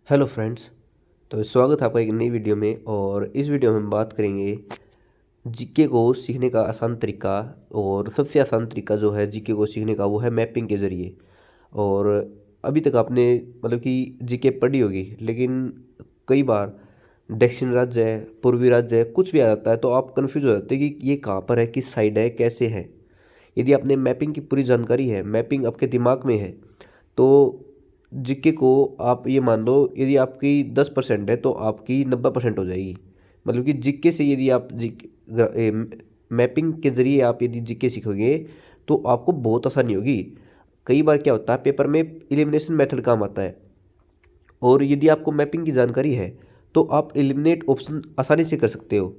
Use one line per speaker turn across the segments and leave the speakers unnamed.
Hello friends. तो स्वागत है आपका एक नई वीडियो में। और इस वीडियो में हम बात करेंगे जीके को सीखने का आसान तरीका। और सबसे आसान तरीका जो है जीके को सीखने का वो है मैपिंग के ज़रिए। और अभी तक आपने मतलब कि जीके पढ़ी होगी, लेकिन कई बार दक्षिण राज्य है, पूर्वी राज्य है, कुछ भी आ जाता है तो आप कन्फ्यूज हो जाते हैं कि ये कहाँ पर है, किस साइड है, कैसे है। यदि आपने मैपिंग की पूरी जानकारी है, मैपिंग आपके दिमाग में है, तो जीके को आप ये मान लो यदि आपकी 10% है तो आपकी 90% हो जाएगी। मतलब कि जीके से यदि आप मैपिंग के ज़रिए आप यदि जीके सीखोगे तो आपको बहुत आसानी होगी। कई बार क्या होता है, पेपर में एलिमिनेशन मेथड काम आता है, और यदि आपको मैपिंग की जानकारी है तो आप एलिमिनेट ऑप्शन आसानी से कर सकते हो।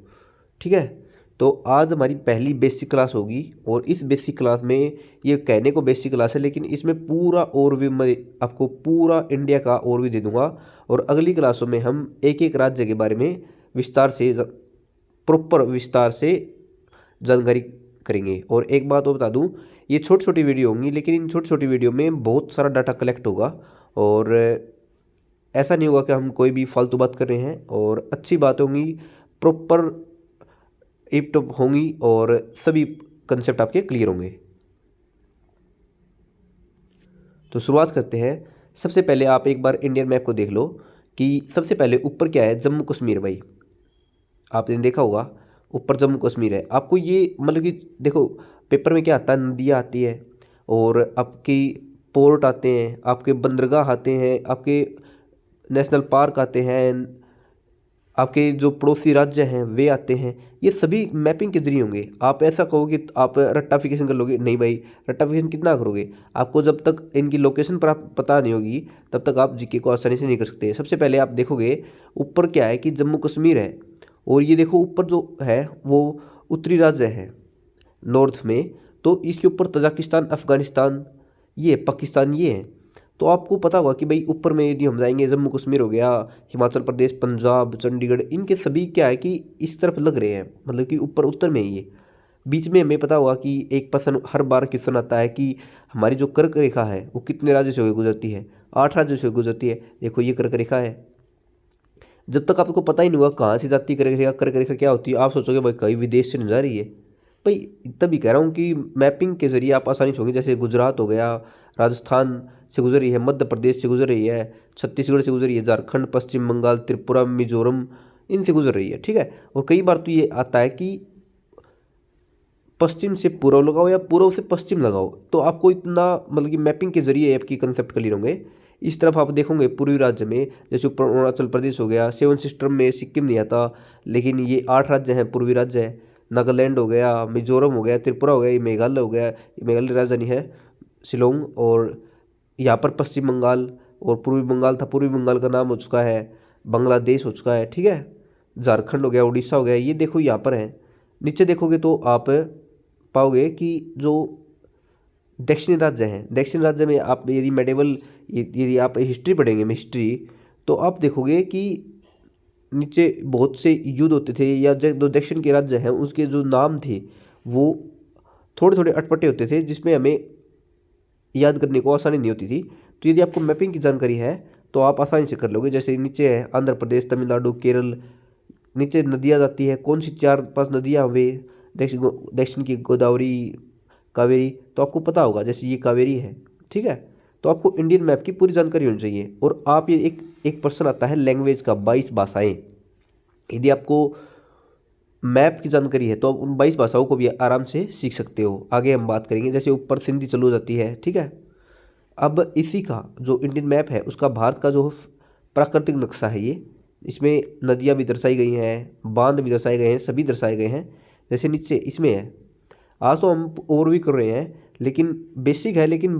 ठीक है। तो आज हमारी पहली बेसिक क्लास होगी, और इस बेसिक क्लास में, ये कहने को बेसिक क्लास है लेकिन इसमें पूरा ओवरव्यू मैं आपको पूरा इंडिया का ओवरव्यू दे दूंगा। और अगली क्लासों में हम एक एक राज्य के बारे में विस्तार से, प्रॉपर विस्तार से जानकारी करेंगे। और एक बात और बता दूं, ये छोटी छोटी वीडियो होंगी, लेकिन इन छोटी छोटी वीडियो में बहुत सारा डाटा कलेक्ट होगा। और ऐसा नहीं होगा कि हम कोई भी फालतू बात कर रहे हैं, और अच्छी बात होंगी, प्रॉपर टिप टॉप होंगी, और सभी कंसेप्ट आपके क्लियर होंगे। तो शुरुआत करते हैं। सबसे पहले आप एक बार इंडियन मैप को देख लो कि सबसे पहले ऊपर क्या है, जम्मू कश्मीर भाई। आपने देखा होगा ऊपर जम्मू कश्मीर है। आपको ये मतलब कि देखो, पेपर में क्या आता है, नदियाँ आती है, और आपकी पोर्ट आते हैं, आपके बंदरगाह आते हैं, आपके नेशनल पार्क आते हैं, आपके जो पड़ोसी राज्य हैं वे आते हैं। ये सभी मैपिंग के जरिए होंगे। आप ऐसा कहोगे तो आप रट्टाफिकेशन कर लोगे, नहीं भाई। रट्टाफिकेशन कितना करोगे, आपको जब तक इनकी लोकेशन पर आप पता नहीं होगी तब तक आप जीके को आसानी से नहीं कर सकते। सबसे पहले आप देखोगे ऊपर क्या है कि जम्मू कश्मीर है, और ये देखो ऊपर जो है वो उत्तरी राज्य है नॉर्थ में। तो इसके ऊपर तजाकिस्तान, अफगानिस्तान, ये पाकिस्तान, ये है। तो आपको पता होगा कि भाई ऊपर में यदि हम जाएंगे, जम्मू कश्मीर हो गया, हिमाचल प्रदेश, पंजाब, चंडीगढ़, इनके सभी क्या है कि इस तरफ लग रहे हैं, मतलब कि ऊपर उत्तर में है ये। बीच में हमें पता होगा कि एक पर्सन हर बार क्वेश्चन आता है कि हमारी जो कर्क रेखा है वो कितने राज्यों से गुजरती है। 8 राज्यों से गुजरती है। देखो ये कर्क रेखा है। जब तक आपको पता ही नहीं होगा कहाँ से जाती है कर्क रेखा, कर्क रेखा क्या होती है, आप सोचोगे भाई कई विदेश से नहीं जा रही है। भाई तभी कह रहा हूँ कि मैपिंग के जरिए आप आसानी से होंगे। जैसे गुजरात हो गया, राजस्थान से गुजर रही है, मध्य प्रदेश से गुजर रही है, छत्तीसगढ़ से गुजर रही है, झारखंड, पश्चिम बंगाल, त्रिपुरा, मिजोरम, इनसे गुजर रही है। ठीक है। और कई बार तो ये आता है कि पश्चिम से पूर्व लगाओ या पूर्व से पश्चिम लगाओ। तो आपको इतना मतलब कि मैपिंग के जरिए आपकी कंसेप्ट क्लियर होंगे। इस तरफ आप देखोगे पूर्वी राज्य में, जैसे ऊपर अरुणाचल प्रदेश हो गया, सेवन सिस्टम में सिक्किम नहीं आता, लेकिन ये 8 राज्य हैं, पूर्वी राज्य है। नागालैंड हो गया, मिजोरम हो गया, त्रिपुरा हो गया, ये मेघालय हो गया, ये मेघालय राजधानी है शिलोंग। और यहाँ पर पश्चिम बंगाल और पूर्वी बंगाल था, पूर्वी बंगाल का नाम हो चुका है बांग्लादेश हो चुका है। ठीक है। झारखंड हो गया, उड़ीसा हो गया, ये देखो यहाँ पर है। नीचे देखोगे तो आप पाओगे कि जो दक्षिणी राज्य हैं, दक्षिण राज्य में आप यदि मेडिवल, यदि आप हिस्ट्री पढ़ेंगे में हिस्ट्री, तो आप देखोगे कि नीचे बहुत से युद्ध होते थे, या जो दक्षिण के राज्य हैं उसके जो नाम थे वो थोड़े थोड़े अटपटे होते थे, जिसमें हमें याद करने को आसानी नहीं होती थी। तो यदि आपको मैपिंग की जानकारी है तो आप आसानी से कर लोगे। जैसे नीचे है आंध्र प्रदेश, तमिलनाडु, केरल। नीचे नदियाँ जाती है, कौन सी 4-5 नदियाँ वे, दक्षिण दक्षिण की गोदावरी, कावेरी, तो आपको पता होगा जैसे ये कावेरी है। ठीक है। तो आपको इंडियन मैप की पूरी जानकारी होनी चाहिए। और आप ये एक एक पर्सन आता है लैंग्वेज का, 22 भाषाएं। यदि आपको मैप की जानकारी है तो आप उन 22 भाषाओं को भी आराम से सीख सकते हो। आगे हम बात करेंगे, जैसे ऊपर सिंधी चालू हो जाती है। ठीक है। अब इसी का जो इंडियन मैप है उसका भारत का जो प्राकृतिक नक्शा है ये, इसमें नदियाँ भी दर्शाई गई हैं, बांध भी दर्शाए गए हैं, सभी दर्शाए गए हैं। जैसे नीचे इसमें है। आज तो हम ओवरव्यू कर रहे हैं, लेकिन बेसिक है, लेकिन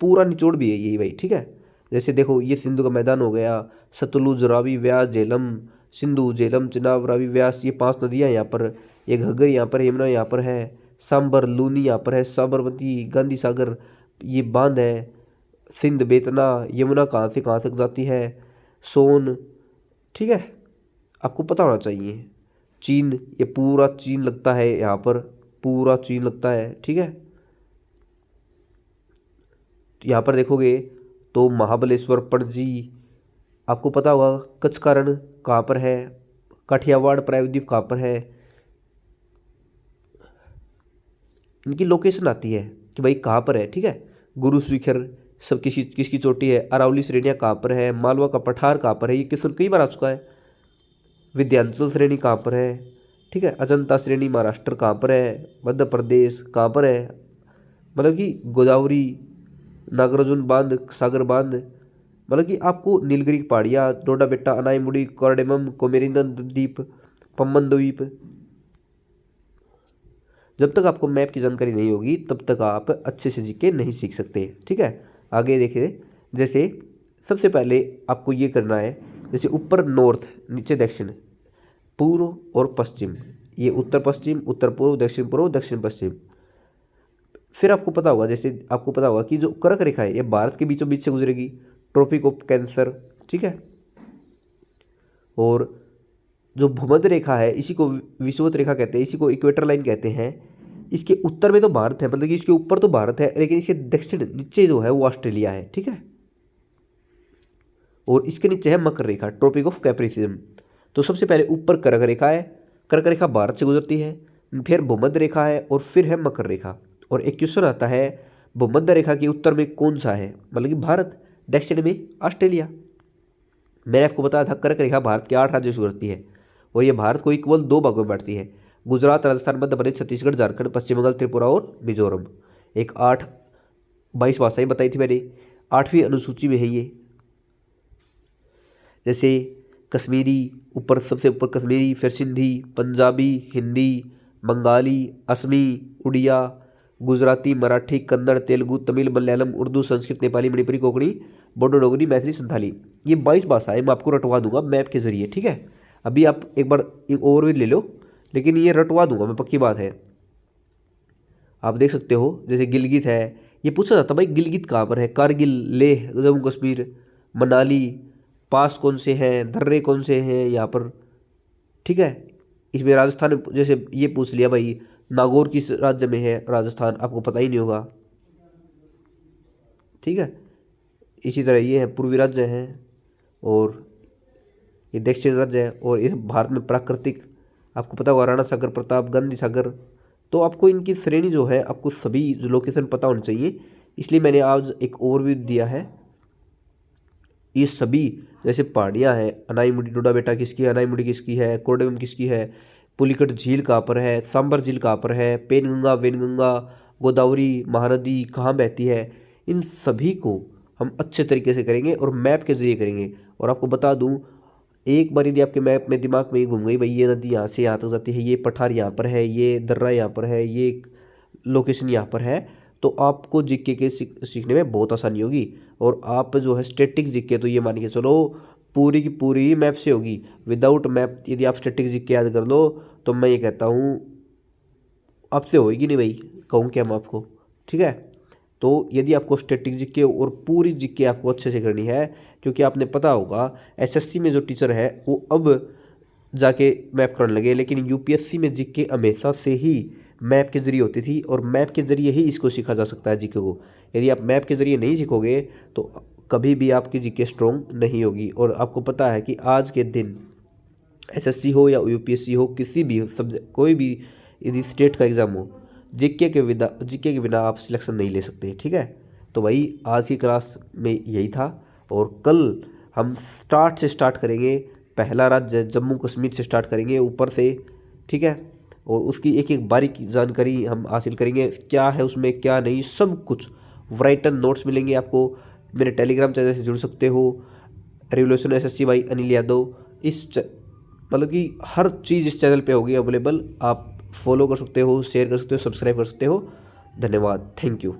पूरा निचोड़ भी है यही भाई। ठीक है। जैसे देखो ये सिंधु का मैदान हो गया, सतलुज, रावी, व्यास, झेलम, सिंधु, झेलम, चिनाब, रावी, व्यास, ये 5 नदियाँ यहाँ पर। ये घग्गर यहाँ पर, यमुना यहाँ पर है, सांबर, लूनी यहाँ पर है, साबरमती, गांधी सागर, ये बांध है, सिंध, बेतना, यमुना कहाँ से कहाँ तक जाती है, सोन। ठीक है। आपको पता होना चाहिए। चीन, ये पूरा चीन लगता है यहाँ पर, पूरा चीन लगता है। ठीक है। तो यहाँ पर देखोगे तो महाबलेश्वर, पणजी, आपको पता होगा कच्छ का रण कहाँ पर है, काठियावाड़ प्रायद्वीप कहाँ पर है, इनकी लोकेशन आती है कि भाई कहाँ पर है। ठीक है, गुरु शिखर सब किसकी किसकी चोटी है, अरावली श्रेणियाँ कहाँ पर है, मालवा का पठार कहाँ पर है, ये क्वेश्चन कई बार आ चुका है। विंध्याचल श्रेणी कहाँ पर है, ठीक है, अजंता श्रेणी महाराष्ट्र कहाँ पर है, मध्य प्रदेश कहाँ पर है, मतलब कि गोदावरी, नागार्जुन बांध, सागर बांध, मतलब कि आपको नीलगिरी की पहाड़ियाँ, डोडा बेट्टा, अनाईमुड़ी, कोरडेमम, कोमेरिंदन द्वीप, पम्बन द्वीप। जब तक आपको मैप की जानकारी नहीं होगी तब तक आप अच्छे से जीके नहीं सीख सकते। ठीक है, आगे देखिए, जैसे सबसे पहले आपको ये करना है, जैसे ऊपर नॉर्थ, नीचे दक्षिण, पूर्व और पश्चिम, ये उत्तर पश्चिम, उत्तर पूर्व, दक्षिण पश्चिम। फिर आपको पता होगा, जैसे आपको पता होगा कि जो कर्क रेखा है ये भारत के बीचों बीच से गुजरेगी, ट्रॉपिक ऑफ कैंसर। ठीक है, और जो भूमध्य रेखा है इसी को विषुवत रेखा कहते हैं, इसी को इक्वेटर लाइन कहते हैं। इसके उत्तर में तो भारत है, मतलब कि इसके ऊपर तो भारत है, लेकिन इसके दक्षिण नीचे जो है वो ऑस्ट्रेलिया है। ठीक है, और इसके नीचे है मकर रेखा, ट्रॉपिक ऑफ कैप्रिसिज्म। तो सबसे पहले ऊपर कर्क रेखा है, कर्क रेखा भारत से गुजरती है, फिर भूमध्य रेखा है और फिर है मकर रेखा। और एक क्वेश्चन आता है, भूमध्य रेखा के उत्तर में कौन सा है, मतलब कि भारत, दक्षिण में ऑस्ट्रेलिया। मैंने आपको बताया था कर्क रेखा भारत के 8 राज्यों से गुजरती है और ये भारत को इक्वल 2 भागों में बांटती है, गुजरात, राजस्थान, मध्य प्रदेश, छत्तीसगढ़, झारखंड, पश्चिम बंगाल, त्रिपुरा और मिजोरम। एक 22 भाषाएं बताई थी मैंने, 8वीं अनुसूची में है ये। जैसे कश्मीरी, ऊपर सबसे ऊपर कश्मीरी, फिर सिंधी, पंजाबी, हिंदी, बंगाली, असमी, उड़िया, गुजराती, मराठी, कन्नड़, तेलुगु, तमिल, मलयालम, उर्दू, संस्कृत, नेपाली, मणिपुरी, कोंकणी, बोडो, डोगरी, मैथिली, संथाली। ये 22 भाषाएं मैं आपको रटवा दूंगा मैप के जरिए। ठीक है, अभी आप एक बार एक ओवरव्यू ले लो, लेकिन ये रटवा दूंगा मैं, पक्की बात है। आप देख सकते हो, जैसे गिलगित है, ये पूछा जाता भाई गिलगित कहाँ पर है, कारगिल, लेह, जम्मू कश्मीर, मनाली, पास कौन से हैं, दर्रे कौन से हैं यहाँ पर। ठीक है, इसमें राजस्थान में जैसे ये पूछ लिया भाई नागौर किस राज्य में है, राजस्थान, आपको पता ही नहीं होगा। ठीक है, इसी तरह ये है पूर्वी राज्य हैं और ये दक्षिण राज्य है, और ये भारत में प्राकृतिक, आपको पता होगा राणा सागर, प्रताप, गांधी सागर। तो आपको इनकी श्रेणी जो है, आपको सभी जो लोकेशन पता होनी चाहिए, इसलिए मैंने आज एक ओवरव्यू दिया है। ये सभी जैसे पहाड़ियाँ हैं, अनाईमुड़ी, डोडा बेटा किसकी है, अनाईमुड़ी किसकी है, कोरडेम किसकी है, पुलिकट झील कहाँ पर है, सांबर झील कहाँ पर है, पेनगंगा, वेनगंगा, गोदावरी महानदी कहाँ बहती है, इन सभी को हम अच्छे तरीके से करेंगे और मैप के जरिए करेंगे। और आपको बता दूं, एक बार यदि आपके मैप में दिमाग में ही घूम गई भाई ये नदी यहाँ से यहाँ तक जाती है, ये पठार यहाँ पर है, ये दर्रा यहाँ पर है, ये लोकेशन यहाँ पर है, तो आपको जीके के सीखने में बहुत आसानी होगी। और आप जो है स्टैटिक जीके, तो ये मान के चलो पूरी की पूरी मैप से होगी। विदाउट मैप यदि आप स्टैटिक जीके याद कर लो तो मैं ये कहता हूँ आपसे होगी नहीं भाई, कहूँ क्या मैं आपको। ठीक है, तो यदि आपको स्टैटिक जीके और पूरी जीके आपको अच्छे से करनी है, क्योंकि आपने पता होगा एसएससी में जो टीचर है वो अब जाके मैप करने लगे, लेकिन यूपीएससी में जीके हमेशा से ही मैप के जरिए होती थी और मैप के जरिए ही इसको सीखा जा सकता है जीके को। यदि आप मैप के जरिए नहीं सीखोगे तो कभी भी आपकी जीके स्ट्रॉन्ग नहीं होगी। और आपको पता है कि आज के दिन एसएससी हो या यूपीएससी हो, किसी भी सब्जेक्ट, कोई भी यदि स्टेट का एग्ज़ाम हो, जीके के बिना आप सिलेक्शन नहीं ले सकते। ठीक है, तो भाई आज की क्लास में यही था और कल हम स्टार्ट करेंगे, पहला राज्य जम्मू कश्मीर से स्टार्ट करेंगे ऊपर से। ठीक है, और उसकी एक एक बारीक जानकारी हम हासिल करेंगे, क्या है उसमें क्या नहीं, सब कुछ राइटन नोट्स मिलेंगे आपको। मेरे टेलीग्राम चैनल से जुड़ सकते हो, revolution SSC by Anil Yadav, मतलब कि हर चीज़ इस चैनल पे होगी अवेलेबल। आप फॉलो कर सकते हो, शेयर कर सकते हो, सब्सक्राइब कर सकते हो। धन्यवाद, थैंक यू।